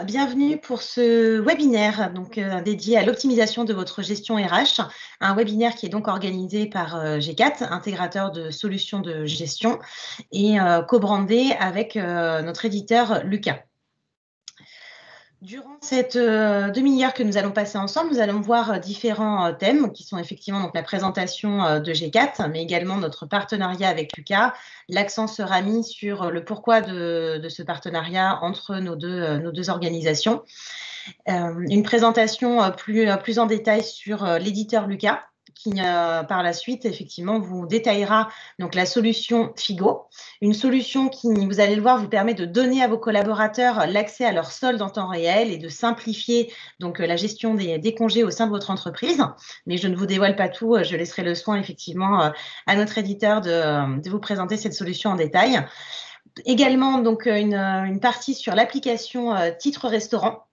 Bienvenue pour ce webinaire dédié à l'optimisation de votre gestion RH, un webinaire qui est donc organisé par G4, intégrateur de solutions de gestion, et co-brandé avec notre éditeur Lucas. Durant cette demi-heure que nous allons passer ensemble, nous allons voir différents thèmes qui sont effectivement donc la présentation de G4, mais également notre partenariat avec Lucas. L'accent sera mis sur le pourquoi de ce partenariat entre nos deux organisations. Une présentation plus en détail sur l'éditeur Lucas, qui par la suite effectivement vous détaillera donc la solution Figo, une solution qui, vous allez le voir, vous permet de donner à vos collaborateurs l'accès à leur solde en temps réel et de simplifier donc la gestion des congés au sein de votre entreprise. Mais je ne vous dévoile pas tout, je laisserai le soin effectivement à notre éditeur de vous présenter cette solution en détail. Également donc une partie sur l'application Titre Restaurant.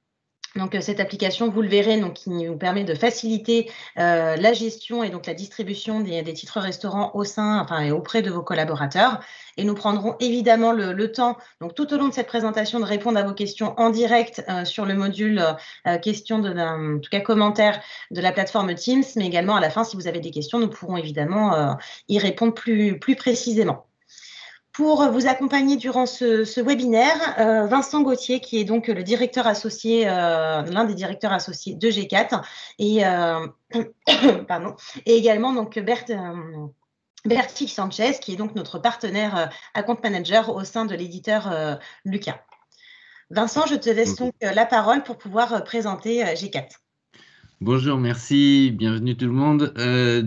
Donc, cette application, vous le verrez, donc, qui nous permet de faciliter la gestion et donc la distribution des titres restaurants au sein, enfin, et auprès de vos collaborateurs. Et nous prendrons évidemment le temps, donc tout au long de cette présentation, de répondre à vos questions en direct sur le module questions, en tout cas commentaires de la plateforme Teams, mais également à la fin, si vous avez des questions, nous pourrons évidemment y répondre plus précisément. Pour vous accompagner durant ce webinaire, Vincent Gauthier, qui est donc le directeur associé, l'un des directeurs associés de G4, et, pardon, et également donc Bertie Sanchez, qui est donc notre partenaire account manager au sein de l'éditeur Lucas. Vincent, je te laisse donc la parole pour pouvoir présenter G4. Bonjour, merci, bienvenue tout le monde.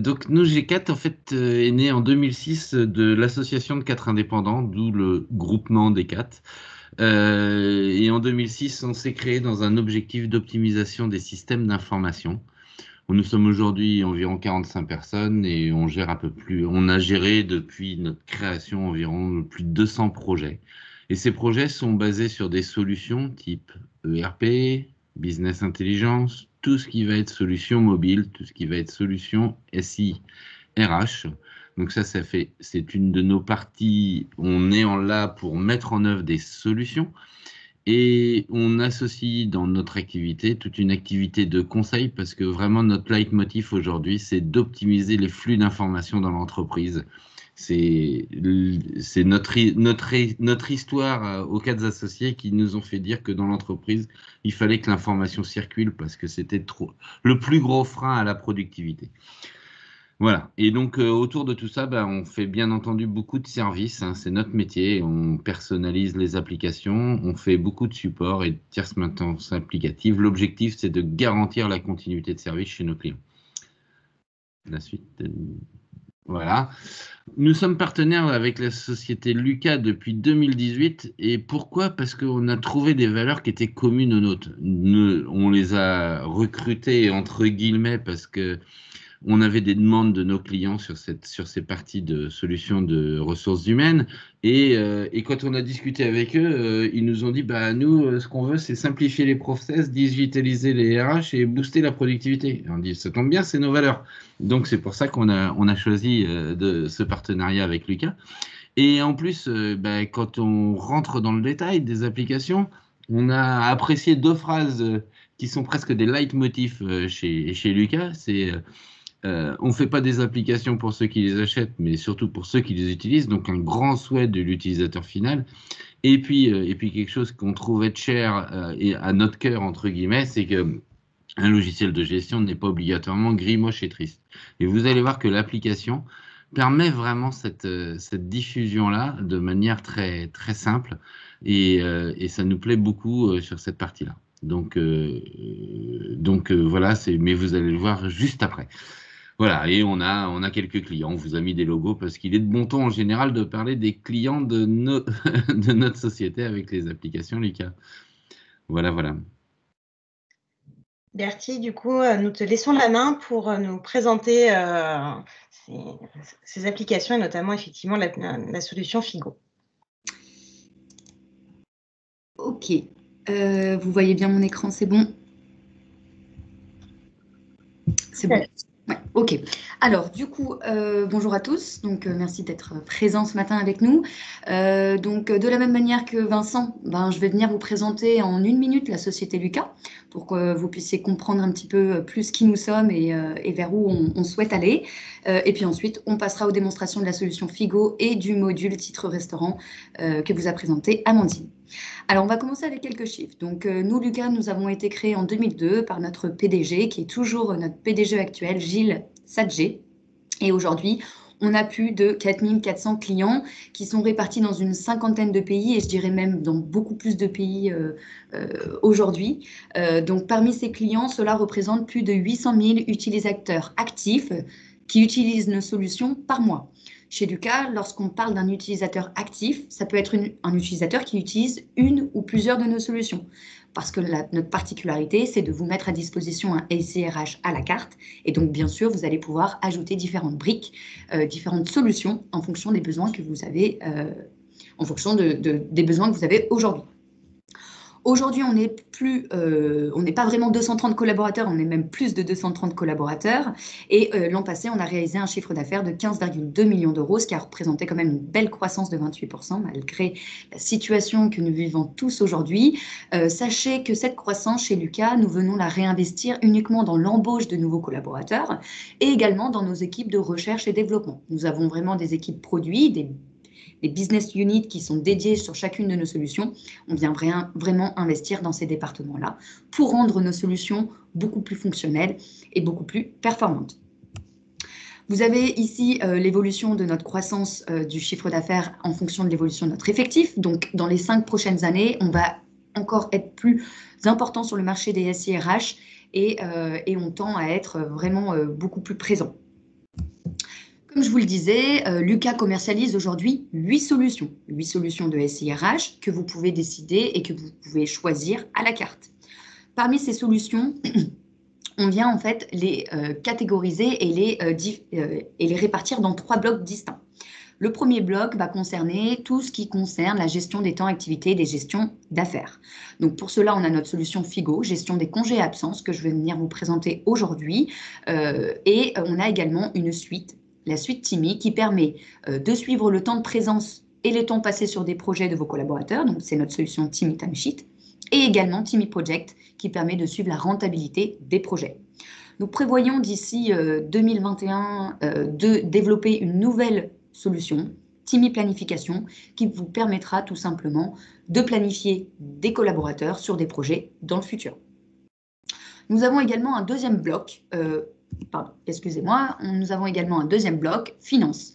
Donc nous, G4 en fait est né en 2006 de l'association de 4 indépendants, d'où le groupement des 4. Et en 2006, on s'est créé dans un objectif d'optimisation des systèmes d'information. Nous sommes aujourd'hui environ 45 personnes et on a géré depuis notre création environ plus de 200 projets. Et ces projets sont basés sur des solutions type ERP, Business Intelligence, tout ce qui va être solution mobile, tout ce qui va être solution SI, RH. Donc ça c'est une de nos parties. On est là pour mettre en œuvre des solutions. Et on associe dans notre activité toute une activité de conseil parce que vraiment notre leitmotiv aujourd'hui, c'est d'optimiser les flux d'informations dans l'entreprise. C'est notre histoire aux 4 associés qui nous ont fait dire que dans l'entreprise, il fallait que l'information circule parce que c'était le plus gros frein à la productivité. Voilà. Et donc, autour de tout ça, on fait bien entendu beaucoup de services. C'est notre métier. On personnalise les applications. On fait beaucoup de support et de tierce maintenance applicative. L'objectif, c'est de garantir la continuité de service chez nos clients. La suite. Voilà. Nous sommes partenaires avec la société Lucas depuis 2018. Et pourquoi? Parce qu'on a trouvé des valeurs qui étaient communes aux nôtres. On les a recrutées, entre guillemets, parce que on avait des demandes de nos clients sur ces parties de solutions de ressources humaines. Et quand on a discuté avec eux, ils nous ont dit, nous, ce qu'on veut, c'est simplifier les process, digitaliser les RH et booster la productivité. Et on dit, ça tombe bien, c'est nos valeurs. Donc, c'est pour ça qu'on a choisi de ce partenariat avec Lucas. Et en plus, quand on rentre dans le détail des applications, on a apprécié 2 phrases qui sont presque des leitmotifs chez Lucas. C'est on ne fait pas des applications pour ceux qui les achètent, mais surtout pour ceux qui les utilisent. Donc, un grand souhait de l'utilisateur final. Et puis quelque chose qu'on trouve être cher et à notre cœur, entre guillemets, c'est que un logiciel de gestion n'est pas obligatoirement gris, moche et triste. Et vous allez voir que l'application permet vraiment cette diffusion-là de manière très, très simple. Et ça nous plaît beaucoup sur cette partie-là. Donc voilà, mais vous allez le voir juste après. Voilà, et on a quelques clients. On vous a mis des logos parce qu'il est de bon ton en général de parler des clients de notre société avec les applications Lucas. Voilà, voilà. Bertie, du coup, nous te laissons la main pour nous présenter ces applications et notamment effectivement la solution Figo. Ok, vous voyez bien mon écran, c'est bon? C'est bon. Ouais, ok. Alors, du coup, bonjour à tous. Donc, merci d'être présents ce matin avec nous. De la même manière que Vincent, je vais venir vous présenter en 1 minute la société Lucas pour que vous puissiez comprendre un petit peu plus qui nous sommes et vers où on souhaite aller. Et puis ensuite, on passera aux démonstrations de la solution Figo et du module titre restaurant que vous a présenté Amandine. Alors, on va commencer avec quelques chiffres. Donc, nous, Lucas, nous avons été créés en 2002 par notre PDG, qui est toujours notre PDG actuel, Gilles Sadgé. Et aujourd'hui, on a plus de 4400 clients qui sont répartis dans une 50aine de pays et je dirais même dans beaucoup plus de pays aujourd'hui. Donc, parmi ces clients, cela représente plus de 800 000 utilisateurs actifs qui utilisent nos solutions par mois. Chez Lucas, lorsqu'on parle d'un utilisateur actif, ça peut être un utilisateur qui utilise une ou plusieurs de nos solutions. Parce que notre particularité, c'est de vous mettre à disposition un SIRH à la carte. Et donc, bien sûr, vous allez pouvoir ajouter différentes briques, différentes solutions en fonction des besoins que vous avez, des besoins que vous avez aujourd'hui. Aujourd'hui, on n'est pas vraiment 230 collaborateurs, on est même plus de 230 collaborateurs. Et l'an passé, on a réalisé un chiffre d'affaires de 15,2 millions d'euros, ce qui a représenté quand même une belle croissance de 28%, malgré la situation que nous vivons tous aujourd'hui. Sachez que cette croissance chez Lucas, nous venons la réinvestir uniquement dans l'embauche de nouveaux collaborateurs et également dans nos équipes de recherche et développement. Nous avons vraiment des équipes produits, des business units qui sont dédiés sur chacune de nos solutions. On vient vraiment investir dans ces départements-là pour rendre nos solutions beaucoup plus fonctionnelles et beaucoup plus performantes. Vous avez ici l'évolution de notre croissance du chiffre d'affaires en fonction de l'évolution de notre effectif. Donc, dans les 5 prochaines années, on va encore être plus important sur le marché des SIRH et on tend à être vraiment beaucoup plus présent. Comme je vous le disais, Lucas commercialise aujourd'hui 8 solutions de SIRH que vous pouvez décider et que vous pouvez choisir à la carte. Parmi ces solutions, on vient en fait les catégoriser et les répartir dans 3 blocs distincts. Le premier bloc va concerner tout ce qui concerne la gestion des temps d'activité et des gestions d'affaires. Donc pour cela, on a notre solution Figo, gestion des congés et absences que je vais venir vous présenter aujourd'hui. Et on a également une suite, la suite Timi, qui permet de suivre le temps de présence et les temps passés sur des projets de vos collaborateurs. Donc c'est notre solution Timi Timesheet. Et également Timi Project, qui permet de suivre la rentabilité des projets. Nous prévoyons d'ici 2021 de développer une nouvelle solution, Timi Planification, qui vous permettra tout simplement de planifier des collaborateurs sur des projets dans le futur. Nous avons également un deuxième bloc, nous avons également un deuxième bloc, finance.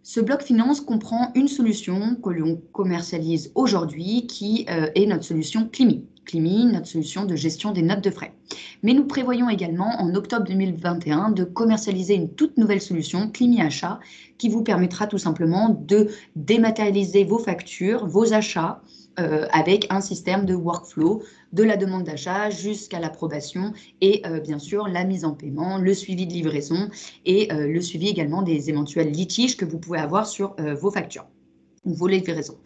Ce bloc finance comprend une solution que l'on commercialise aujourd'hui qui est notre solution Climi. Climi, notre solution de gestion des notes de frais. Mais nous prévoyons également en octobre 2021 de commercialiser une toute nouvelle solution, Climi Achat, qui vous permettra tout simplement de dématérialiser vos factures, vos achats, avec un système de workflow de la demande d'achat jusqu'à l'approbation et bien sûr la mise en paiement, le suivi de livraison et le suivi également des éventuels litiges que vous pouvez avoir sur vos factures ou vos livraisons.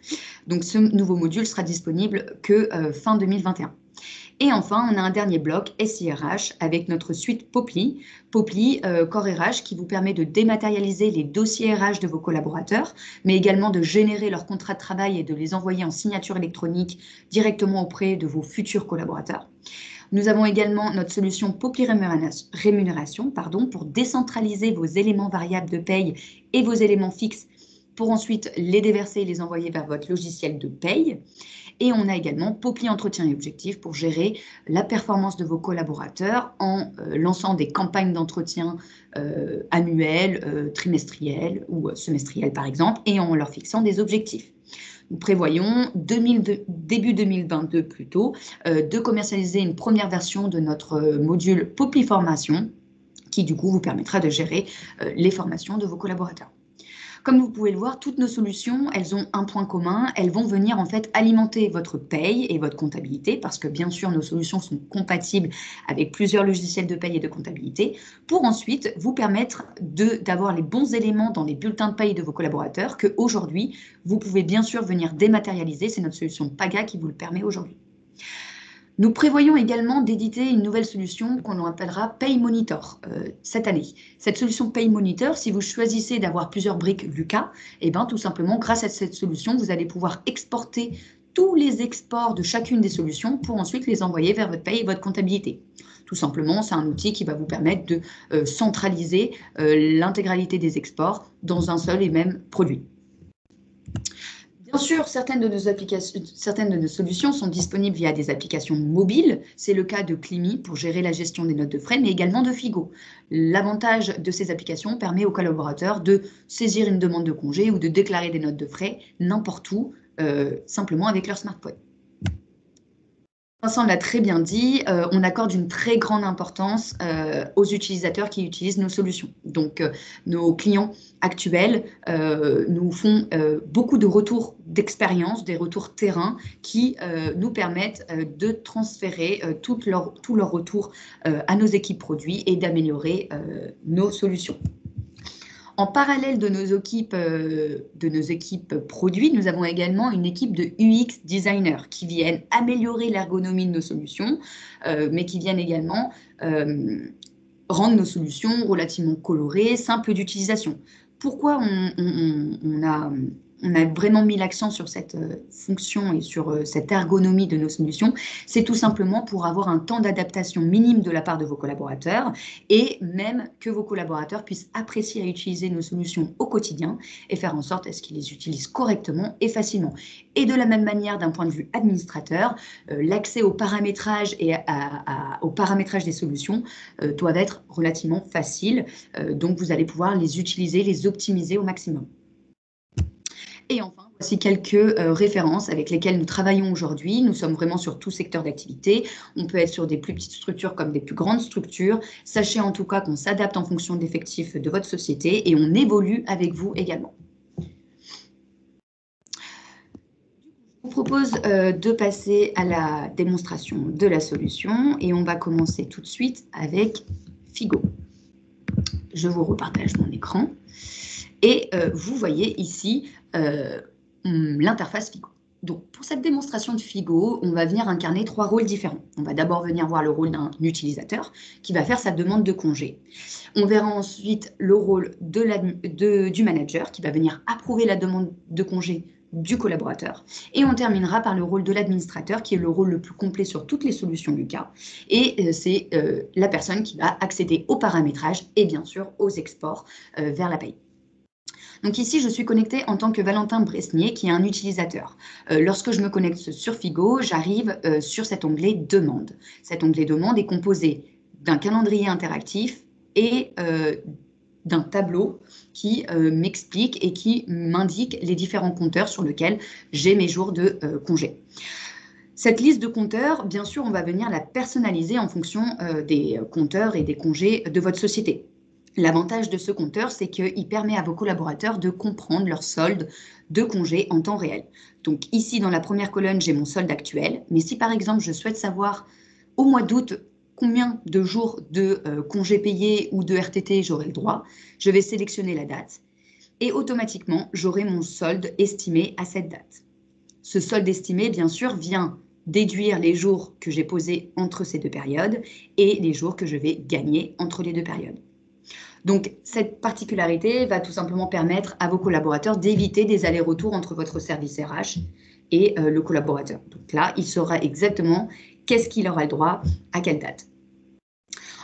Donc ce nouveau module sera disponible que fin 2021. Et enfin, on a un dernier bloc SIRH avec notre suite Popli. Popli, Core RH, qui vous permet de dématérialiser les dossiers RH de vos collaborateurs, mais également de générer leurs contrats de travail et de les envoyer en signature électronique directement auprès de vos futurs collaborateurs. Nous avons également notre solution Popli Rémunération pour décentraliser vos éléments variables de paye et vos éléments fixes pour ensuite les déverser et les envoyer vers votre logiciel de paye. Et on a également Popli Entretien et Objectifs pour gérer la performance de vos collaborateurs en lançant des campagnes d'entretien annuelles, trimestrielles ou semestrielles par exemple, et en leur fixant des objectifs. Nous prévoyons début 2022 plutôt de commercialiser une première version de notre module Popli Formation qui du coup vous permettra de gérer les formations de vos collaborateurs. Comme vous pouvez le voir, toutes nos solutions, elles ont un point commun. Elles vont venir en fait alimenter votre paye et votre comptabilité parce que bien sûr, nos solutions sont compatibles avec plusieurs logiciels de paye et de comptabilité pour ensuite vous permettre d'avoir les bons éléments dans les bulletins de paye de vos collaborateurs qu'aujourd'hui, vous pouvez bien sûr venir dématérialiser. C'est notre solution PAGA qui vous le permet aujourd'hui. Nous prévoyons également d'éditer une nouvelle solution qu'on appellera Pay Monitor cette année. Cette solution Pay Monitor, si vous choisissez d'avoir plusieurs briques Lucas, eh bien, tout simplement, grâce à cette solution, vous allez pouvoir exporter tous les exports de chacune des solutions pour ensuite les envoyer vers votre paye et votre comptabilité. Tout simplement, c'est un outil qui va vous permettre de centraliser l'intégralité des exports dans un seul et même produit. Bien sûr, certaines de nos solutions sont disponibles via des applications mobiles. C'est le cas de Climi pour gérer la gestion des notes de frais, mais également de Figo. L'avantage de ces applications permet aux collaborateurs de saisir une demande de congé ou de déclarer des notes de frais n'importe où, simplement avec leur smartphone. Vincent l'a très bien dit, on accorde une très grande importance aux utilisateurs qui utilisent nos solutions. Donc, nos clients actuels nous font beaucoup de retours d'expérience, des retours terrain qui nous permettent de transférer tous leurs retours à nos équipes produits et d'améliorer nos solutions. En parallèle de nos équipes produits, nous avons également une équipe de UX designers qui viennent améliorer l'ergonomie de nos solutions, mais qui viennent également rendre nos solutions relativement colorées, simples d'utilisation. Pourquoi on a vraiment mis l'accent sur cette fonction et sur cette ergonomie de nos solutions? C'est tout simplement pour avoir un temps d'adaptation minime de la part de vos collaborateurs et même que vos collaborateurs puissent apprécier à utiliser nos solutions au quotidien et faire en sorte à ce qu'ils les utilisent correctement et facilement. Et de la même manière, d'un point de vue administrateur, l'accès au paramétrage et au paramétrage des solutions doit être relativement facile. Donc, vous allez pouvoir les utiliser, les optimiser au maximum. Et enfin, voici quelques références avec lesquelles nous travaillons aujourd'hui. Nous sommes vraiment sur tout secteur d'activité. On peut être sur des plus petites structures comme des plus grandes structures. Sachez en tout cas qu'on s'adapte en fonction de l'effectif de votre société et on évolue avec vous également. Je vous propose de passer à la démonstration de la solution et on va commencer tout de suite avec Figo. Je vous repartage mon écran. Et vous voyez ici l'interface Figo. Donc, pour cette démonstration de Figo, on va venir incarner 3 rôles différents. On va d'abord venir voir le rôle d'un utilisateur qui va faire sa demande de congé. On verra ensuite le rôle du manager qui va venir approuver la demande de congé du collaborateur. Et on terminera par le rôle de l'administrateur qui est le rôle le plus complet sur toutes les solutions Lucas. Et c'est la personne qui va accéder au paramétrage et bien sûr aux exports vers la paye. Donc ici, je suis connectée en tant que Valentin Bresnier, qui est un utilisateur. Lorsque je me connecte sur Figo, j'arrive sur cet onglet « Demande ». Cet onglet « Demande » est composé d'un calendrier interactif et d'un tableau qui m'explique et qui m'indique les différents compteurs sur lesquels j'ai mes jours de congé. Cette liste de compteurs, bien sûr, on va venir la personnaliser en fonction des compteurs et des congés de votre société. L'avantage de ce compteur, c'est qu'il permet à vos collaborateurs de comprendre leur solde de congé en temps réel. Donc ici, dans la première colonne, j'ai mon solde actuel. Mais si par exemple, je souhaite savoir au mois d'août combien de jours de congés payés ou de RTT j'aurai le droit, je vais sélectionner la date et automatiquement, j'aurai mon solde estimé à cette date. Ce solde estimé, bien sûr, vient déduire les jours que j'ai posés entre ces 2 périodes et les jours que je vais gagner entre les 2 périodes. Donc, cette particularité va tout simplement permettre à vos collaborateurs d'éviter des allers-retours entre votre service RH et le collaborateur. Donc là, il saura exactement qu'est-ce qu'il aura le droit, à quelle date.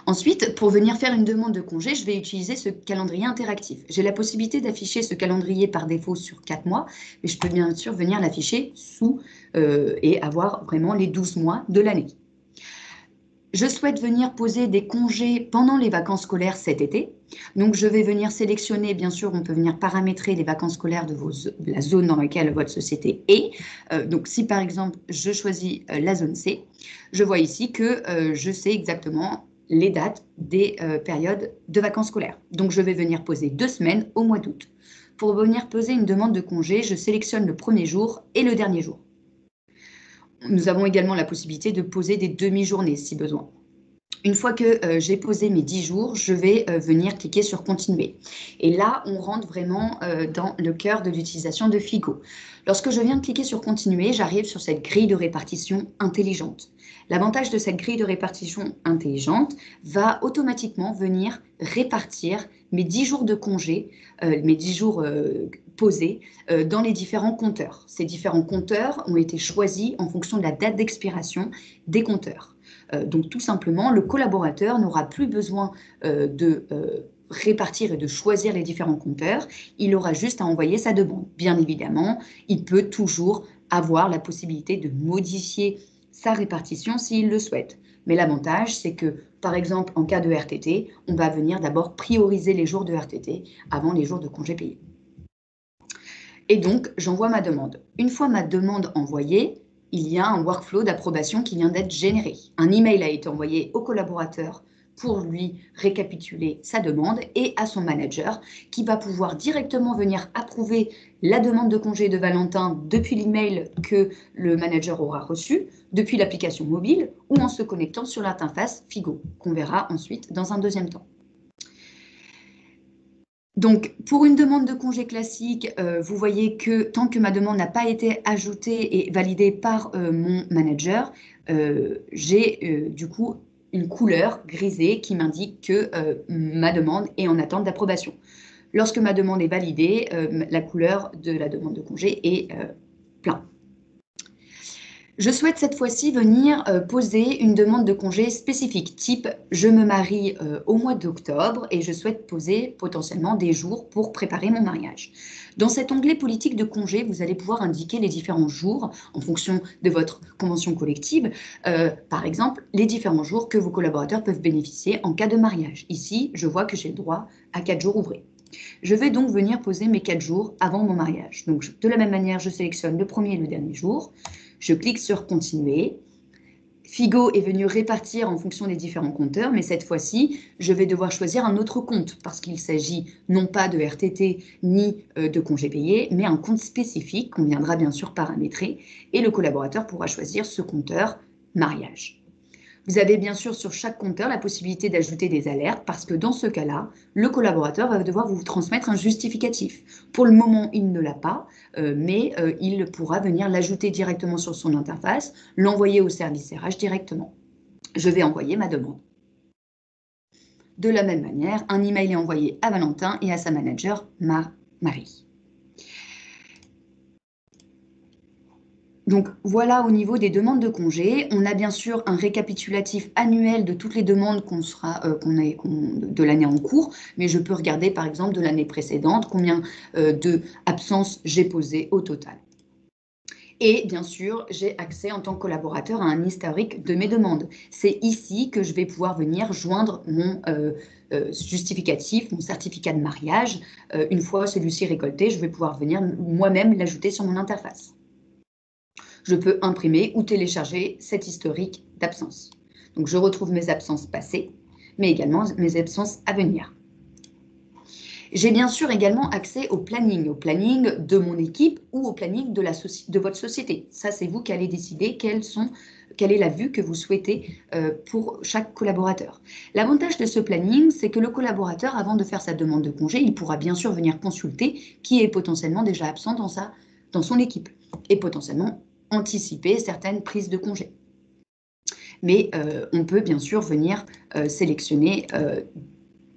Ensuite, pour venir faire une demande de congé, je vais utiliser ce calendrier interactif. J'ai la possibilité d'afficher ce calendrier par défaut sur 4 mois, mais je peux bien sûr venir l'afficher sous et avoir vraiment les 12 mois de l'année. Je souhaite venir poser des congés pendant les vacances scolaires cet été. Donc, je vais venir sélectionner, bien sûr, on peut venir paramétrer les vacances scolaires de la zone dans laquelle votre société est. Donc, si par exemple, je choisis la zone C, je vois ici que je sais exactement les dates des périodes de vacances scolaires. Donc, je vais venir poser 2 semaines au mois d'août. Pour venir poser une demande de congé, je sélectionne le premier jour et le dernier jour. Nous avons également la possibilité de poser des demi-journées si besoin. Une fois que j'ai posé mes 10 jours, je vais venir cliquer sur continuer. Et là, on rentre vraiment dans le cœur de l'utilisation de Figo. Lorsque je viens de cliquer sur continuer, j'arrive sur cette grille de répartition intelligente. L'avantage de cette grille de répartition intelligente va automatiquement venir répartir mes 10 jours de congé, mes 10 jours posés dans les différents compteurs. Ces différents compteurs ont été choisis en fonction de la date d'expiration des compteurs. Donc tout simplement, le collaborateur n'aura plus besoin de répartir et de choisir les différents compteurs, il aura juste à envoyer sa demande. Bien évidemment, il peut toujours avoir la possibilité de modifier sa répartition s'il le souhaite. Mais l'avantage, c'est que, par exemple, en cas de RTT, on va venir d'abord prioriser les jours de RTT avant les jours de congés payés. Et donc, j'envoie ma demande. Une fois ma demande envoyée, il y a un workflow d'approbation qui vient d'être généré. Un email a été envoyé au collaborateur pour lui récapituler sa demande et à son manager qui va pouvoir directement venir approuver la demande de congé de Valentin depuis l'email que le manager aura reçu, depuis l'application mobile ou en se connectant sur l'interface Figo, qu'on verra ensuite dans un deuxième temps. Donc, pour une demande de congé classique, vous voyez que tant que ma demande n'a pas été ajoutée et validée par mon manager, j'ai du coup une couleur grisée qui m'indique que ma demande est en attente d'approbation. Lorsque ma demande est validée, la couleur de la demande de congé est plein. Je souhaite cette fois-ci venir poser une demande de congé spécifique, type je me marie au mois d'octobre et je souhaite poser potentiellement des jours pour préparer mon mariage. Dans cet onglet politique de congé, vous allez pouvoir indiquer les différents jours en fonction de votre convention collective, par exemple les différents jours que vos collaborateurs peuvent bénéficier en cas de mariage. Ici, je vois que j'ai le droit à 4 jours ouvrés. Je vais donc venir poser mes 4 jours avant mon mariage. Donc, de la même manière, je sélectionne le premier et le dernier jour. Je clique sur continuer. Figo est venu répartir en fonction des différents compteurs, mais cette fois-ci, je vais devoir choisir un autre compte parce qu'il s'agit non pas de RTT ni de congés payés, mais un compte spécifique qu'on viendra bien sûr paramétrer et le collaborateur pourra choisir ce compteur mariage. Vous avez bien sûr sur chaque compteur la possibilité d'ajouter des alertes parce que dans ce cas-là, le collaborateur va devoir vous transmettre un justificatif. Pour le moment, il ne l'a pas, mais il pourra venir l'ajouter directement sur son interface, l'envoyer au service RH directement. Je vais envoyer ma demande. De la même manière, un email est envoyé à Valentin et à sa manager, Marie. Donc voilà au niveau des demandes de congé. On a bien sûr un récapitulatif annuel de toutes les demandes de l'année en cours, mais je peux regarder par exemple de l'année précédente combien de absences j'ai posées au total. Et bien sûr, j'ai accès en tant que collaborateur à un historique de mes demandes. C'est ici que je vais pouvoir venir joindre mon justificatif, mon certificat de mariage. Une fois celui-ci récolté, je vais pouvoir venir moi-même l'ajouter sur mon interface. Je peux imprimer ou télécharger cet historique d'absence. Donc, je retrouve mes absences passées, mais également mes absences à venir. J'ai bien sûr également accès au planning de mon équipe ou au planning de votre société. Ça, c'est vous qui allez décider quelle est la vue que vous souhaitez pour chaque collaborateur. L'avantage de ce planning, c'est que le collaborateur, avant de faire sa demande de congé, il pourra bien sûr venir consulter qui est potentiellement déjà absent dans son équipe et potentiellement anticiper certaines prises de congé. Mais on peut bien sûr venir sélectionner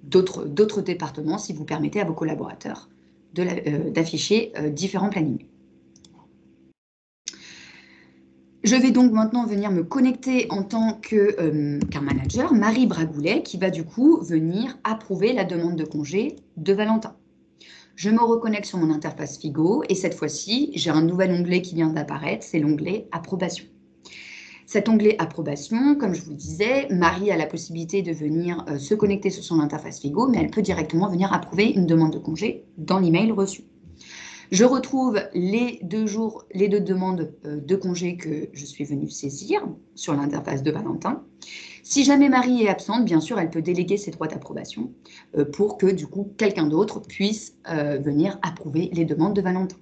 d'autres départements si vous permettez à vos collaborateurs d'afficher différents plannings. Je vais donc maintenant venir me connecter en tant qu'un manager, Marie Bragoulet, qui va du coup venir approuver la demande de congé de Valentin. Je me reconnecte sur mon interface Figo et cette fois-ci, j'ai un nouvel onglet qui vient d'apparaître, c'est l'onglet Approbation. Cet onglet Approbation, comme je vous le disais, Marie a la possibilité de venir se connecter sur son interface Figo, mais elle peut directement venir approuver une demande de congé dans l'email reçu. Je retrouve les deux demandes de congé que je suis venue saisir sur l'interface de Valentin. Si jamais Marie est absente, bien sûr, elle peut déléguer ses droits d'approbation pour que, du coup, quelqu'un d'autre puisse venir approuver les demandes de Valentin.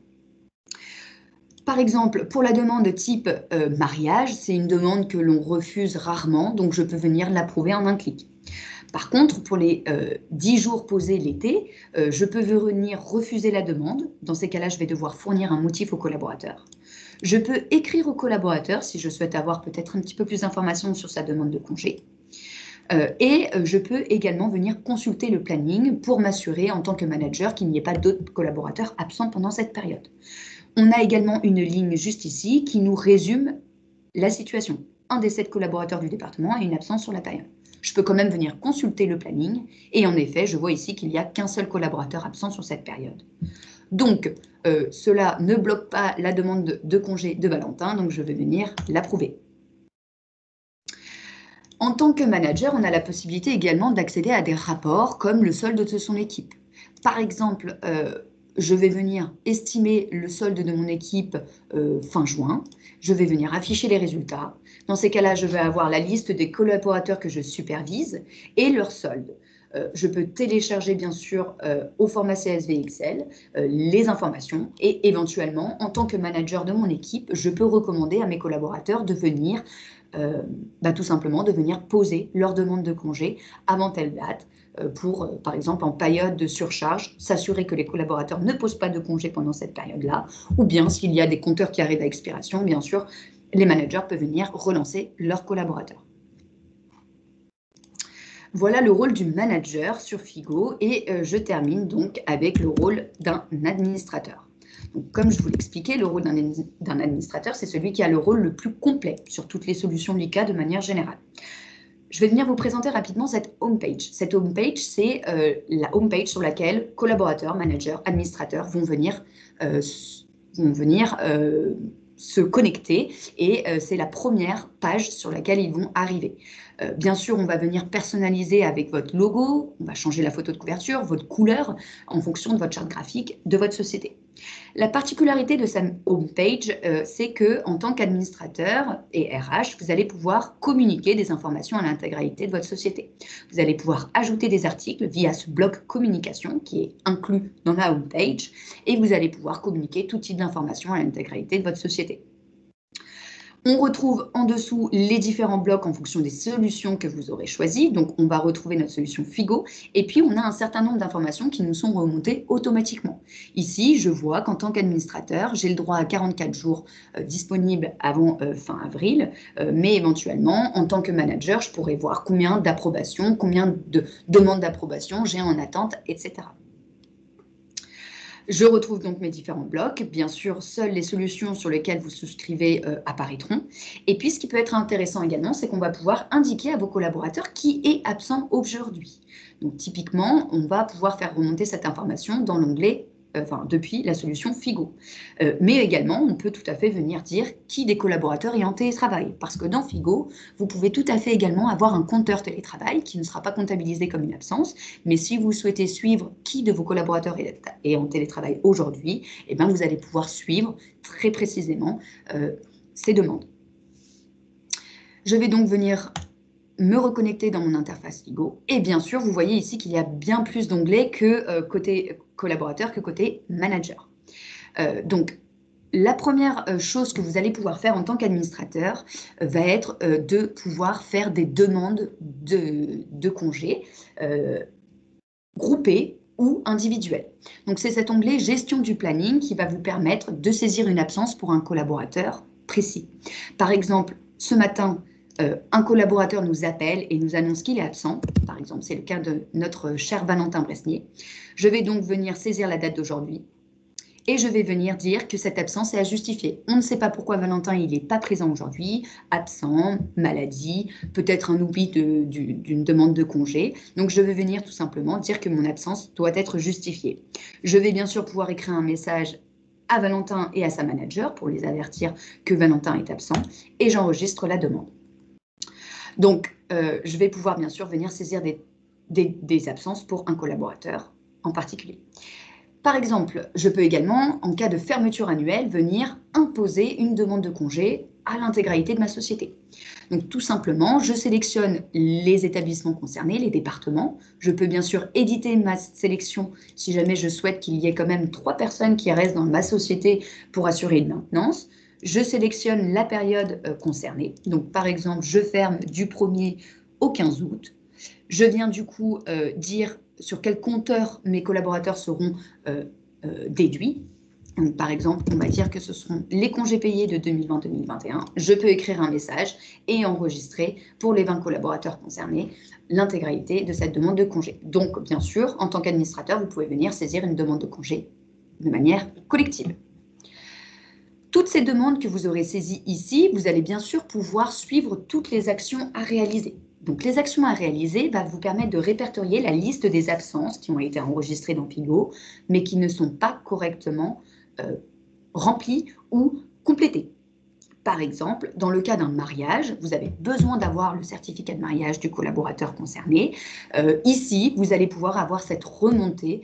Par exemple, pour la demande type mariage, c'est une demande que l'on refuse rarement, donc je peux venir l'approuver en un clic. Par contre, pour les 10 jours posés l'été, je peux venir refuser la demande. Dans ces cas-là, je vais devoir fournir un motif au collaborateur. Je peux écrire au collaborateur si je souhaite avoir peut-être un petit peu plus d'informations sur sa demande de congé. Je peux également venir consulter le planning pour m'assurer en tant que manager qu'il n'y ait pas d'autres collaborateurs absents pendant cette période. On a également une ligne juste ici qui nous résume la situation. Un des 7 collaborateurs du département a une absence sur la période. Je peux quand même venir consulter le planning et en effet, je vois ici qu'il n'y a qu'un seul collaborateur absent sur cette période. Donc, cela ne bloque pas la demande de congé de Valentin, donc je vais venir l'approuver. En tant que manager, on a la possibilité également d'accéder à des rapports comme le solde de son équipe. Par exemple, je vais venir estimer le solde de mon équipe fin juin. Je vais venir afficher les résultats. Dans ces cas-là, je vais avoir la liste des collaborateurs que je supervise et leur solde. Je peux télécharger, bien sûr, au format CSV Excel, les informations et éventuellement, en tant que manager de mon équipe, je peux recommander à mes collaborateurs de venir, tout simplement, de venir poser leur demande de congé avant telle date, pour, par exemple, en période de surcharge, s'assurer que les collaborateurs ne posent pas de congé pendant cette période-là, ou bien s'il y a des compteurs qui arrivent à expiration, bien sûr, les managers peuvent venir relancer leurs collaborateurs. Voilà le rôle du manager sur Figo et je termine donc avec le rôle d'un administrateur. Donc, comme je vous l'expliquais, le rôle d'un administrateur, c'est celui qui a le rôle le plus complet sur toutes les solutions LICA de manière générale. Je vais venir vous présenter rapidement cette homepage. Cette homepage, c'est la homepage sur laquelle collaborateurs, managers, administrateurs vont venir se connecter et c'est la première page sur laquelle ils vont arriver. Bien sûr, on va venir personnaliser avec votre logo, on va changer la photo de couverture, votre couleur en fonction de votre charte graphique de votre société. La particularité de cette homepage, c'est que en tant qu'administrateur et RH, vous allez pouvoir communiquer des informations à l'intégralité de votre société. Vous allez pouvoir ajouter des articles via ce bloc communication qui est inclus dans la homepage et vous allez pouvoir communiquer tout type d'informations à l'intégralité de votre société. On retrouve en dessous les différents blocs en fonction des solutions que vous aurez choisies. Donc, on va retrouver notre solution Figo. Et puis, on a un certain nombre d'informations qui nous sont remontées automatiquement. Ici, je vois qu'en tant qu'administrateur, j'ai le droit à 44 jours disponibles avant fin avril. Mais éventuellement, en tant que manager, je pourrais voir combien d'approbations, combien de demandes d'approbation j'ai en attente, etc. Je retrouve donc mes différents blocs. Bien sûr, seules les solutions sur lesquelles vous souscrivez apparaîtront. Et puis, ce qui peut être intéressant également, c'est qu'on va pouvoir indiquer à vos collaborateurs qui est absent aujourd'hui. Donc, typiquement, on va pouvoir faire remonter cette information dans l'onglet depuis la solution Figo. Mais également, on peut tout à fait venir dire qui des collaborateurs est en télétravail. Parce que dans Figo, vous pouvez tout à fait également avoir un compteur télétravail qui ne sera pas comptabilisé comme une absence. Mais si vous souhaitez suivre qui de vos collaborateurs est en télétravail aujourd'hui, eh bien, vous allez pouvoir suivre très précisément ces demandes. Je vais donc venir me reconnecter dans mon interface Figo. Et bien sûr, vous voyez ici qu'il y a bien plus d'onglets que côté collaborateur que côté manager. Donc, la première chose que vous allez pouvoir faire en tant qu'administrateur va être de pouvoir faire des demandes de congés groupées ou individuelles. Donc, c'est cet onglet Gestion du planning qui va vous permettre de saisir une absence pour un collaborateur précis. Par exemple, ce matin, un collaborateur nous appelle et nous annonce qu'il est absent. Par exemple, c'est le cas de notre cher Valentin Bresnier. Je vais donc venir saisir la date d'aujourd'hui et je vais venir dire que cette absence est à justifier. On ne sait pas pourquoi Valentin il n'est pas présent aujourd'hui, absent, maladie, peut-être un oubli d'une demande de congé. Donc, je vais venir tout simplement dire que mon absence doit être justifiée. Je vais bien sûr pouvoir écrire un message à Valentin et à sa manager pour les avertir que Valentin est absent et j'enregistre la demande. Donc, je vais pouvoir bien sûr venir saisir des absences pour un collaborateur en particulier. Par exemple, je peux également, en cas de fermeture annuelle, venir imposer une demande de congé à l'intégralité de ma société. Donc tout simplement, je sélectionne les établissements concernés, les départements. Je peux bien sûr éditer ma sélection si jamais je souhaite qu'il y ait quand même 3 personnes qui restent dans ma société pour assurer une maintenance. Je sélectionne la période concernée. Donc par exemple, je ferme du 1er au 15 août. Je viens du coup dire sur quel compteur mes collaborateurs seront déduits. Donc, par exemple, on va dire que ce seront les congés payés de 2020-2021. Je peux écrire un message et enregistrer pour les 20 collaborateurs concernés l'intégralité de cette demande de congé. Donc, bien sûr, en tant qu'administrateur, vous pouvez venir saisir une demande de congé de manière collective. Toutes ces demandes que vous aurez saisies ici, vous allez bien sûr pouvoir suivre toutes les actions à réaliser. Donc, les actions à réaliser va vous permettre de répertorier la liste des absences qui ont été enregistrées dans Figo, mais qui ne sont pas correctement remplies ou complétées. Par exemple, dans le cas d'un mariage, vous avez besoin d'avoir le certificat de mariage du collaborateur concerné. Ici, vous allez pouvoir avoir cette remontée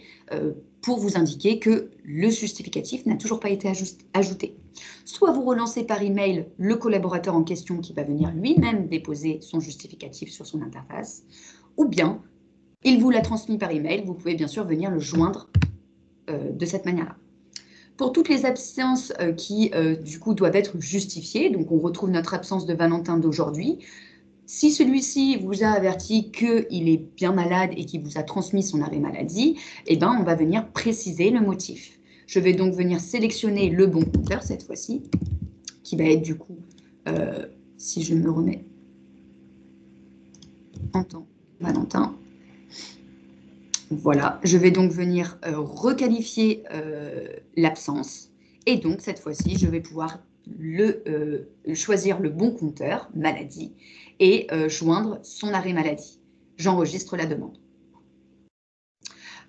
pour vous indiquer que le justificatif n'a toujours pas été ajouté. Soit vous relancez par email le collaborateur en question qui va venir lui-même déposer son justificatif sur son interface, ou bien il vous l'a transmis par email, vous pouvez bien sûr venir le joindre de cette manière-là. Pour toutes les absences qui, du coup, doivent être justifiées, donc on retrouve notre absence de Valentin d'aujourd'hui. Si celui-ci vous a averti qu'il est bien malade et qu'il vous a transmis son arrêt maladie, eh ben, on va venir préciser le motif. Je vais donc venir sélectionner le bon compteur cette fois-ci, qui va être du coup, si je me remets en temps, Valentin. Voilà, je vais donc venir requalifier l'absence et donc cette fois-ci, je vais pouvoir choisir le bon compteur, maladie, et joindre son arrêt maladie. J'enregistre la demande.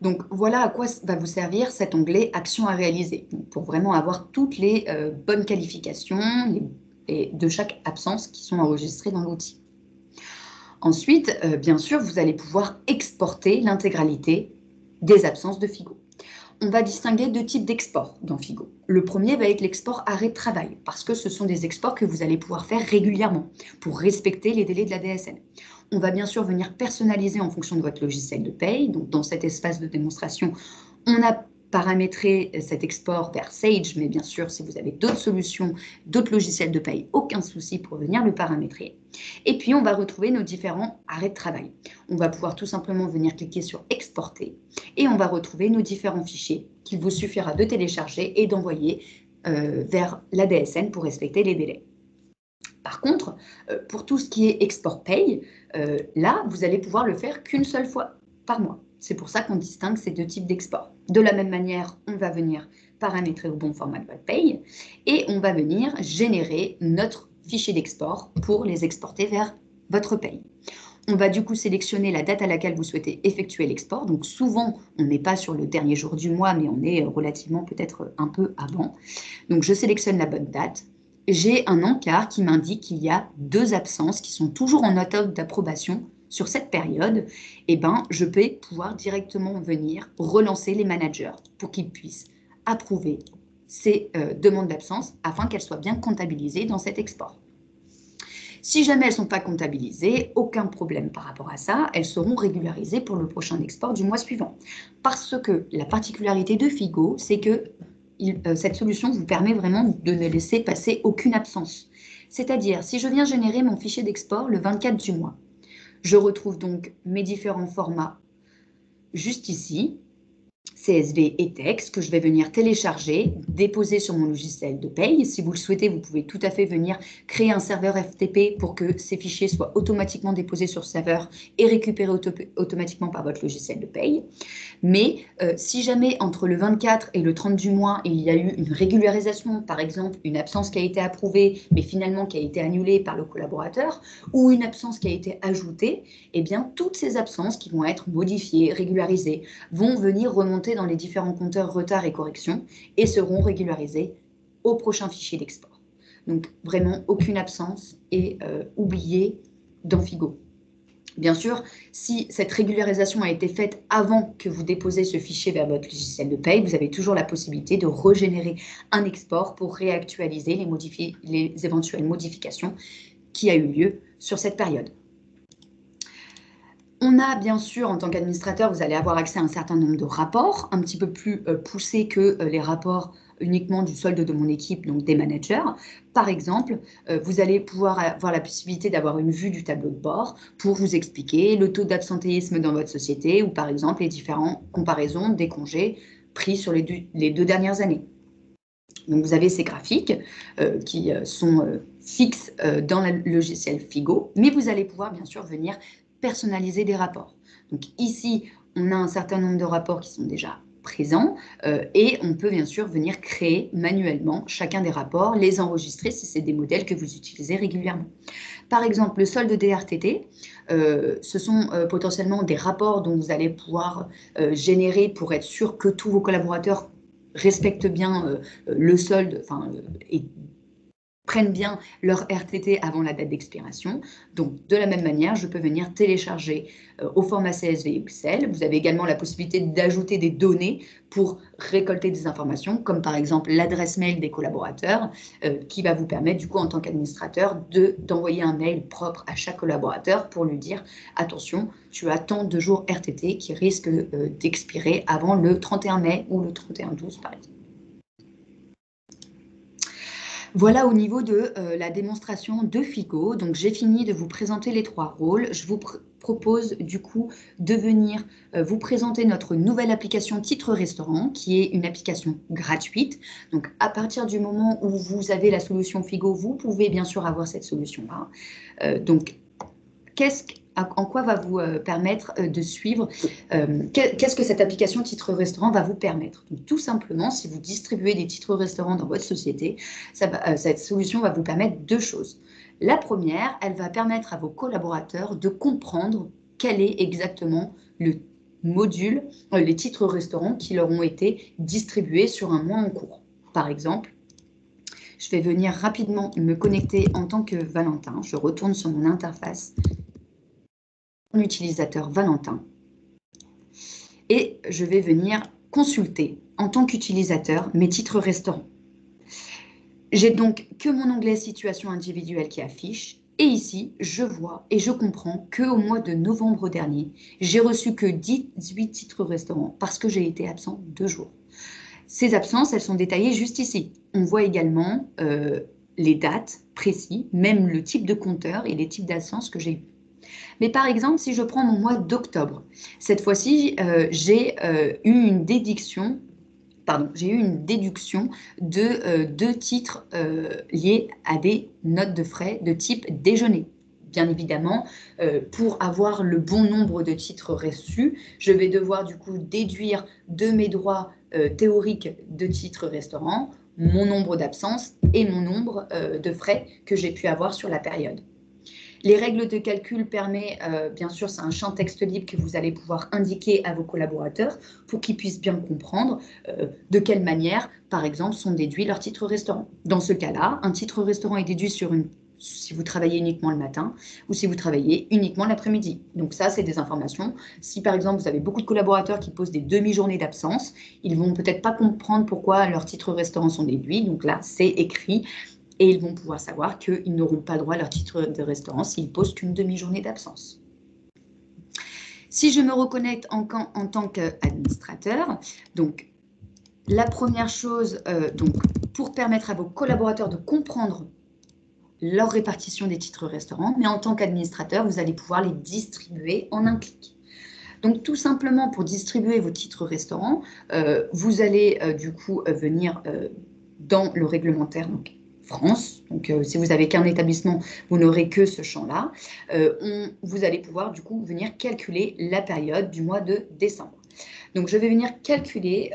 Donc voilà à quoi va vous servir cet onglet Actions à réaliser, pour vraiment avoir toutes les bonnes qualifications de chaque absence qui sont enregistrées dans l'outil. Ensuite, bien sûr, vous allez pouvoir exporter l'intégralité des absences de Figo. On va distinguer 2 types d'exports dans Figo. Le premier va être l'export arrêt de travail, parce que ce sont des exports que vous allez pouvoir faire régulièrement pour respecter les délais de la DSN. On va bien sûr venir personnaliser en fonction de votre logiciel de paye. Donc, dans cet espace de démonstration, on a paramétrer cet export vers Sage, mais bien sûr, si vous avez d'autres solutions, d'autres logiciels de paye, aucun souci pour venir le paramétrer. Et puis, on va retrouver nos différents arrêts de travail. On va pouvoir tout simplement venir cliquer sur Exporter et on va retrouver nos différents fichiers qu'il vous suffira de télécharger et d'envoyer vers la DSN pour respecter les délais. Par contre, pour tout ce qui est export paye, là, vous allez pouvoir le faire qu'une seule fois par mois. C'est pour ça qu'on distingue ces 2 types d'export. De la même manière, on va venir paramétrer au bon format de votre paye et on va venir générer notre fichier d'export pour les exporter vers votre paye. On va du coup sélectionner la date à laquelle vous souhaitez effectuer l'export. Donc souvent, on n'est pas sur le dernier jour du mois, mais on est relativement peut-être un peu avant. Donc je sélectionne la bonne date. J'ai un encart qui m'indique qu'il y a 2 absences qui sont toujours en attente d'approbation sur cette période. Eh ben, je peux pouvoir directement venir relancer les managers pour qu'ils puissent approuver ces demandes d'absence afin qu'elles soient bien comptabilisées dans cet export. Si jamais elles ne sont pas comptabilisées, aucun problème par rapport à ça, elles seront régularisées pour le prochain export du mois suivant. Parce que la particularité de Figo, c'est que cette solution vous permet vraiment de ne laisser passer aucune absence. C'est-à-dire, si je viens générer mon fichier d'export le 24 du mois, je retrouve donc mes différents formats juste ici, CSV et texte, que je vais venir télécharger, déposer sur mon logiciel de paye. Si vous le souhaitez, vous pouvez tout à fait venir créer un serveur FTP pour que ces fichiers soient automatiquement déposés sur le serveur et récupérés automatiquement par votre logiciel de paye. Mais si jamais entre le 24 et le 30 du mois, il y a eu une régularisation, par exemple une absence qui a été approuvée, mais finalement qui a été annulée par le collaborateur, ou une absence qui a été ajoutée, eh bien toutes ces absences qui vont être modifiées, régularisées, vont venir remonter dans les différents compteurs retard et correction et seront régularisées au prochain fichier d'export. Donc vraiment aucune absence est oubliée dans Figo. Bien sûr, si cette régularisation a été faite avant que vous déposiez ce fichier vers votre logiciel de paye, vous avez toujours la possibilité de régénérer un export pour réactualiser les éventuelles modifications qui a eu lieu sur cette période. On a bien sûr, en tant qu'administrateur, vous allez avoir accès à un certain nombre de rapports, un petit peu plus poussés que les rapports uniquement du solde de mon équipe, donc des managers. Par exemple, vous allez pouvoir avoir la possibilité d'avoir une vue du tableau de bord pour vous expliquer le taux d'absentéisme dans votre société ou par exemple les différentes comparaisons des congés pris sur les 2 dernières années. Donc, vous avez ces graphiques qui sont fixes dans le logiciel Figo, mais vous allez pouvoir bien sûr venir personnaliser des rapports. Donc ici, on a un certain nombre de rapports qui sont déjà présents et on peut bien sûr venir créer manuellement chacun des rapports, les enregistrer si c'est des modèles que vous utilisez régulièrement. Par exemple, le solde des RTT, ce sont potentiellement des rapports dont vous allez pouvoir générer pour être sûr que tous vos collaborateurs respectent bien le solde et prennent bien leur RTT avant la date d'expiration. Donc, de la même manière, je peux venir télécharger au format CSV Excel. Vous avez également la possibilité d'ajouter des données pour récolter des informations, comme par exemple l'adresse mail des collaborateurs, qui va vous permettre, du coup, en tant qu'administrateur, d'envoyer un mail propre à chaque collaborateur pour lui dire « Attention, tu as tant de jours RTT qui risquent d'expirer avant le 31 mai ou le 31/12, par exemple. » Voilà au niveau de la démonstration de Figo. Donc, j'ai fini de vous présenter les 3 rôles. Je vous propose du coup de venir vous présenter notre nouvelle application Titre Restaurant, qui est une application gratuite. Donc, à partir du moment où vous avez la solution Figo, vous pouvez bien sûr avoir cette solution-là. Donc, en quoi va vous permettre de suivre, qu'est-ce que cette application Titre Restaurant va vous permettre? Donc, tout simplement, si vous distribuez des titres restaurants dans votre société, cette solution va vous permettre 2 choses. La première, elle va permettre à vos collaborateurs de comprendre quel est exactement le module, les titres restaurants qui leur ont été distribués sur un mois en cours. Par exemple, je vais venir rapidement me connecter en tant que Valentin. Je retourne sur mon interface. Mon utilisateur Valentin et je vais venir consulter en tant qu'utilisateur mes titres restaurants. J'ai donc que mon onglet situation individuelle qui affiche et ici je vois et je comprends qu'au mois de novembre dernier, j'ai reçu que 18 titres restaurants parce que j'ai été absent 2 jours. Ces absences, elles sont détaillées juste ici. On voit également les dates précises, même le type de compteur et les types d'absences que j'ai eu. Mais par exemple, si je prends mon mois d'octobre, cette fois-ci, j'ai eu une déduction de 2 titres liés à des notes de frais de type déjeuner. Bien évidemment, pour avoir le bon nombre de titres reçus, je vais devoir du coup déduire de mes droits théoriques de titres restaurant mon nombre d'absences et mon nombre de frais que j'ai pu avoir sur la période. Les règles de calcul permettent, bien sûr, c'est un champ texte libre que vous allez pouvoir indiquer à vos collaborateurs pour qu'ils puissent bien comprendre de quelle manière, par exemple, sont déduits leurs titres restaurants. Dans ce cas-là, un titre restaurant est déduit si vous travaillez uniquement le matin ou si vous travaillez uniquement l'après-midi. Donc ça, c'est des informations. Si par exemple, vous avez beaucoup de collaborateurs qui posent des demi-journées d'absence, ils vont peut-être pas comprendre pourquoi leurs titres restaurants sont déduits. Donc là, c'est écrit. Et ils vont pouvoir savoir qu'ils n'auront pas droit à leur titre de restaurant s'ils posent qu'une demi-journée d'absence. Si je me reconnecte en tant qu'administrateur, donc la première chose, pour permettre à vos collaborateurs de comprendre leur répartition des titres restaurants, mais en tant qu'administrateur, vous allez pouvoir les distribuer en un clic. Donc, tout simplement, pour distribuer vos titres restaurants, vous allez du coup venir dans le réglementaire, donc France. Donc, si vous n'avez qu'un établissement, vous n'aurez que ce champ-là. Vous allez pouvoir du coup venir calculer la période du mois de décembre. Donc, je vais venir calculer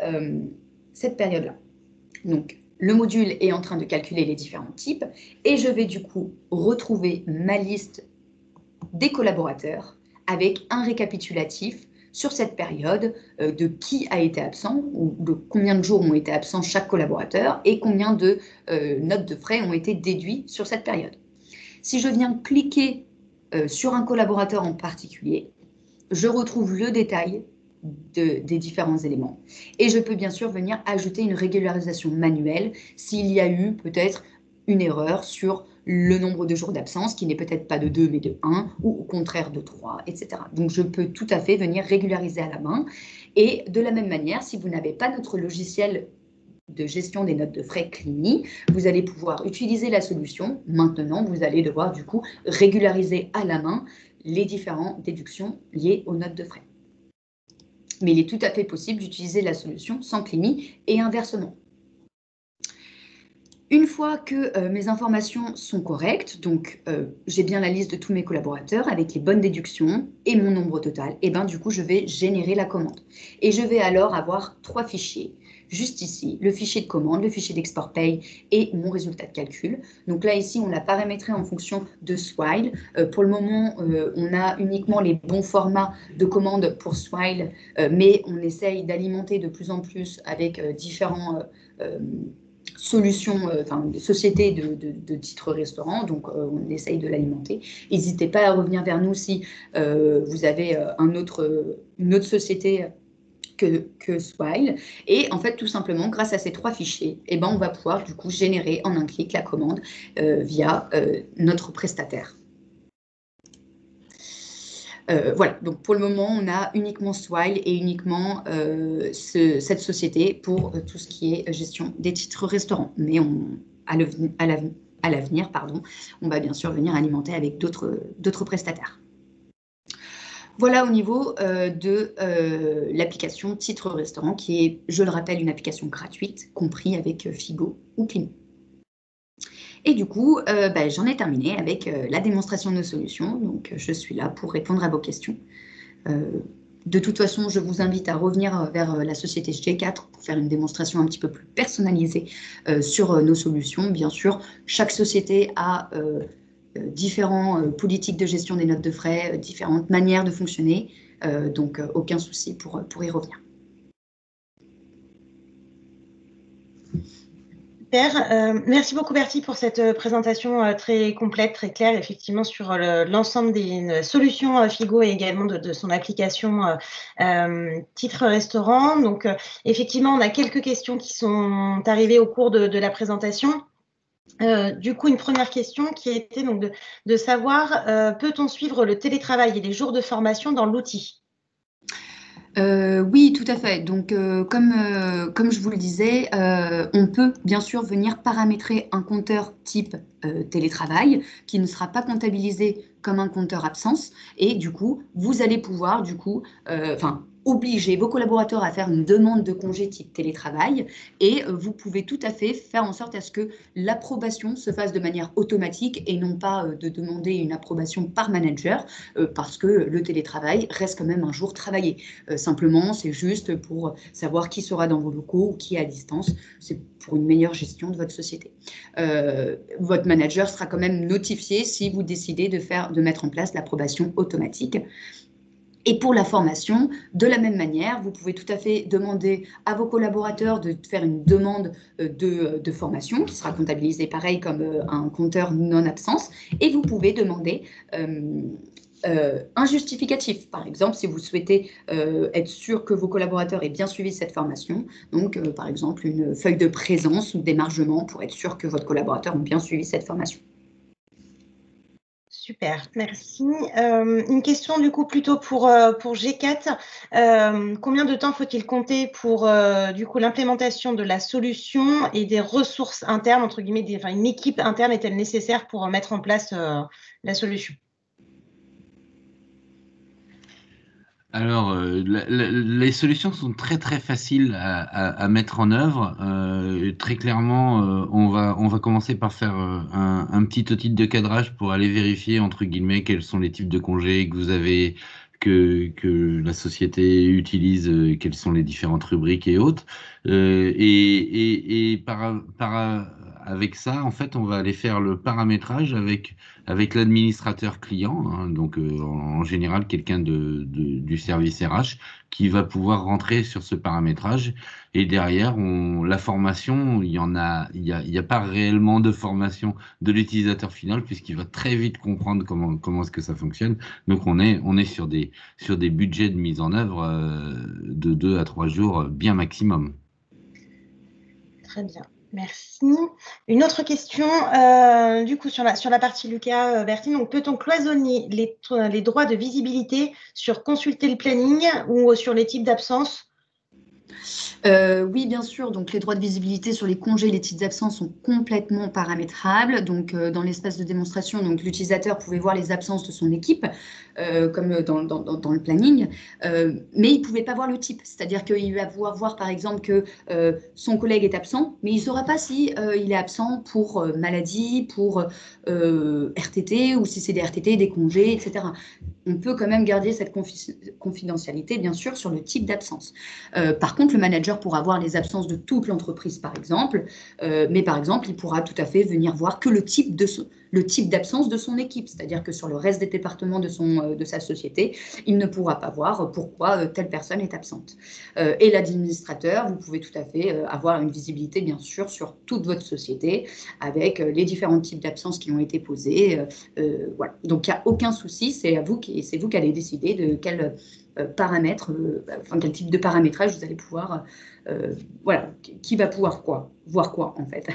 cette période-là. Donc, le module est en train de calculer les différents types et je vais du coup retrouver ma liste des collaborateurs avec un récapitulatif sur cette période de qui a été absent ou de combien de jours ont été absents chaque collaborateur et combien de notes de frais ont été déduits sur cette période. Si je viens cliquer sur un collaborateur en particulier, je retrouve le détail des différents éléments. Et je peux bien sûr venir ajouter une régularisation manuelle s'il y a eu peut-être une erreur sur le nombre de jours d'absence, qui n'est peut-être pas de 2 mais de 1, ou au contraire de 3, etc. Donc je peux tout à fait venir régulariser à la main. Et de la même manière, si vous n'avez pas notre logiciel de gestion des notes de frais Clini, vous allez pouvoir utiliser la solution. Maintenant, vous allez devoir du coup régulariser à la main les différentes déductions liées aux notes de frais. Mais il est tout à fait possible d'utiliser la solution sans Clini et inversement. Une fois que mes informations sont correctes, donc j'ai bien la liste de tous mes collaborateurs avec les bonnes déductions et mon nombre total, et bien du coup je vais générer la commande. Et je vais alors avoir 3 fichiers. Juste ici, le fichier de commande, le fichier d'export paye et mon résultat de calcul. Donc là, ici, on l'a paramétré en fonction de Swile. Pour le moment, on a uniquement les bons formats de commande pour Swile, mais on essaye d'alimenter de plus en plus avec différents solutions, sociétés de titres restaurants, donc on essaye de l'alimenter. N'hésitez pas à revenir vers nous si vous avez une autre société que Swile. Et en fait, tout simplement, grâce à ces 3 fichiers, eh ben, on va pouvoir du coup générer en un clic la commande via notre prestataire. Voilà, donc pour le moment, on a uniquement Swile et uniquement cette société pour tout ce qui est gestion des titres restaurants. Mais à l'avenir, on va bien sûr venir alimenter avec d'autres prestataires. Voilà au niveau de l'application Titre Restaurant, qui est, je le rappelle, une application gratuite, compris avec Figo ou Clini. Et du coup, j'en ai terminé avec la démonstration de nos solutions. Donc, je suis là pour répondre à vos questions. De toute façon, je vous invite à revenir vers la société G4 pour faire une démonstration un petit peu plus personnalisée sur nos solutions. Bien sûr, chaque société a différentes politiques de gestion des notes de frais, différentes manières de fonctionner. Donc, aucun souci pour y revenir. Super. Merci beaucoup Bertie pour cette présentation très complète, très claire, effectivement sur l'ensemble des solutions Figo et également de son application Titre Restaurant. Donc effectivement, on a quelques questions qui sont arrivées au cours de la présentation. Du coup, une première question qui était donc de savoir, peut-on suivre le télétravail et les jours de formation dans l'outil ? Oui, tout à fait. Donc, comme je vous le disais, on peut bien sûr venir paramétrer un compteur type télétravail qui ne sera pas comptabilisé comme un compteur absence. Et du coup, vous allez pouvoir obliger vos collaborateurs à faire une demande de congé type télétravail. Et vous pouvez tout à fait faire en sorte à ce que l'approbation se fasse de manière automatique et non pas de demander une approbation par manager parce que le télétravail reste quand même un jour travaillé. Simplement, c'est juste pour savoir qui sera dans vos locaux ou qui est à distance. C'est pour une meilleure gestion de votre société. Votre manager sera quand même notifié si vous décidez de mettre en place l'approbation automatique. Et pour la formation, de la même manière, vous pouvez tout à fait demander à vos collaborateurs de faire une demande de formation qui sera comptabilisée pareil comme un compteur non-absence. Et vous pouvez demander un justificatif. Par exemple, si vous souhaitez être sûr que vos collaborateurs aient bien suivi cette formation, donc par exemple une feuille de présence ou d'émargement pour être sûr que votre collaborateur a bien suivi cette formation. Super, merci. Une question du coup plutôt pour G4. Combien de temps faut-il compter pour du coup l'implémentation de la solution et des ressources internes, entre guillemets, une équipe interne est-elle nécessaire pour mettre en place la solution ? Alors, les solutions sont très très faciles à mettre en œuvre. Très clairement, on va commencer par faire un petit audit de cadrage pour aller vérifier entre guillemets quels sont les types de congés que vous avez, que la société utilise, quelles sont les différentes rubriques et autres. avec ça, en fait, on va aller faire le paramétrage avec l'administrateur client, hein, donc en général quelqu'un du service RH qui va pouvoir rentrer sur ce paramétrage. Et derrière, la formation, il y a pas réellement de formation de l'utilisateur final puisqu'il va très vite comprendre comment est-ce que ça fonctionne. Donc on est sur des budgets de mise en œuvre de 2 à 3 jours bien maximum. Très bien, merci. Une autre question, du coup, sur la partie Lucas, Bertine, donc peut-on cloisonner les droits de visibilité sur consulter le planning ou sur les types d'absence? Oui, bien sûr. Donc, les droits de visibilité sur les congés et les titres d'absence sont complètement paramétrables. Donc, dans l'espace de démonstration, donc l'utilisateur pouvait voir les absences de son équipe, comme dans le planning, mais il ne pouvait pas voir le type. C'est-à-dire qu'il va pouvoir voir, par exemple, que son collègue est absent, mais il ne saura pas si il est absent pour maladie, pour RTT, ou si c'est des RTT, des congés, etc. On peut quand même garder cette confidentialité, bien sûr, sur le type d'absence. Par contre, le manager pourra voir les absences de toute l'entreprise, par exemple, mais par exemple, il pourra tout à fait venir voir que le type d'absence de son équipe, c'est-à-dire que sur le reste des départements de sa société, il ne pourra pas voir pourquoi telle personne est absente. Et l'administrateur, vous pouvez tout à fait avoir une visibilité, bien sûr, sur toute votre société, avec les différents types d'absences qui ont été posés. Voilà. Donc, il n'y a aucun souci, c'est vous qui allez décider de quel paramètres, quel type de paramétrage vous allez pouvoir, voilà, qui va pouvoir voir quoi en fait.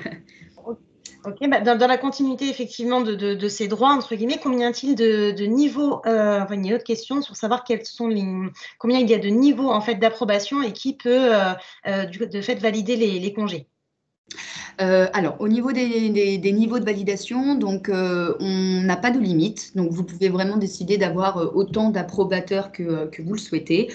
Ok, dans la continuité effectivement de ces droits, entre guillemets, combien y a-t-il de niveaux, enfin, il y a une autre question sur savoir combien il y a de niveaux en fait d'approbation et qui peut de fait valider les congés? Alors, au niveau des niveaux de validation, donc on n'a pas de limite. Donc, vous pouvez vraiment décider d'avoir autant d'approbateurs que vous le souhaitez.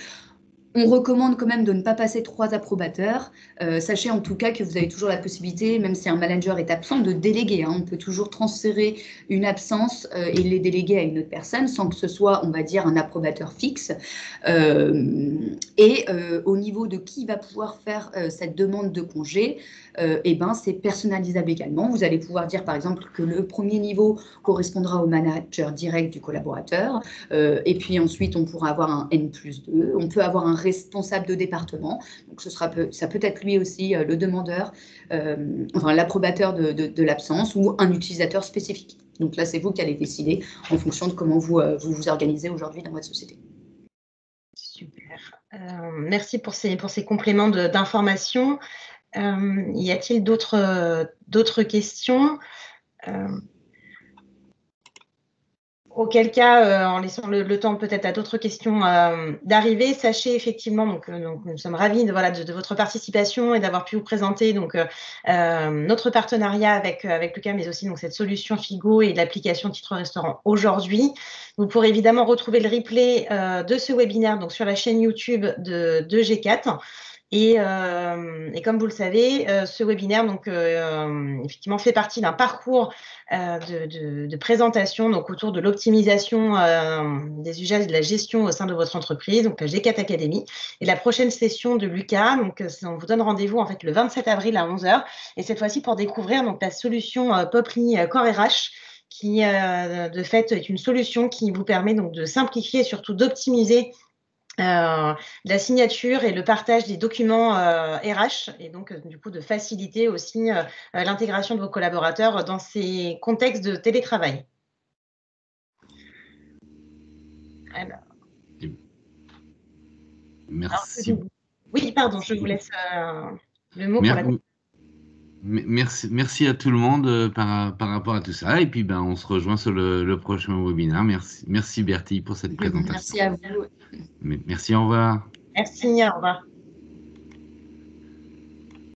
On recommande quand même de ne pas passer 3 approbateurs. Sachez en tout cas que vous avez toujours la possibilité, même si un manager est absent, de déléguer. Hein. On peut toujours transférer une absence et les déléguer à une autre personne sans que ce soit, on va dire, un approbateur fixe. Au niveau de qui va pouvoir faire cette demande de congé, c'est personnalisable également. Vous allez pouvoir dire par exemple que le premier niveau correspondra au manager direct du collaborateur. Et puis ensuite, on pourra avoir un N+2. On peut avoir un responsable de département. Donc, ça peut être lui aussi le demandeur, l'approbateur de l'absence ou un utilisateur spécifique. Donc là, c'est vous qui allez décider en fonction de comment vous organisez aujourd'hui dans votre société. Super. Merci pour ces compléments d'information. Y a-t-il d'autres questions? Auquel cas, en laissant le temps peut-être à d'autres questions d'arriver, sachez effectivement, donc nous sommes ravis de votre participation et d'avoir pu vous présenter notre partenariat avec Lucas, mais aussi donc cette solution Figo et l'application Titre Restaurant aujourd'hui. Vous pourrez évidemment retrouver le replay de ce webinaire donc sur la chaîne YouTube de G4. Et comme vous le savez, ce webinaire effectivement fait partie d'un parcours de présentation donc autour de l'optimisation des usages et de la gestion au sein de votre entreprise, donc la G4 Academy. Et la prochaine session de Lucas, on vous donne rendez-vous en fait le 27 avril à 11h, et cette fois-ci pour découvrir donc la solution Poply Core RH, qui de fait est une solution qui vous permet donc de simplifier et surtout d'optimiser la signature et le partage des documents RH, et donc du coup de faciliter aussi l'intégration de vos collaborateurs dans ces contextes de télétravail. Alors. Merci. Oui, pardon, je vous laisse le mot pour la conclusion. Merci à tout le monde par rapport à tout ça. Et puis, on se rejoint sur le prochain webinaire. Merci Bertie pour cette présentation. Merci à vous. Merci, au revoir. Merci, au revoir.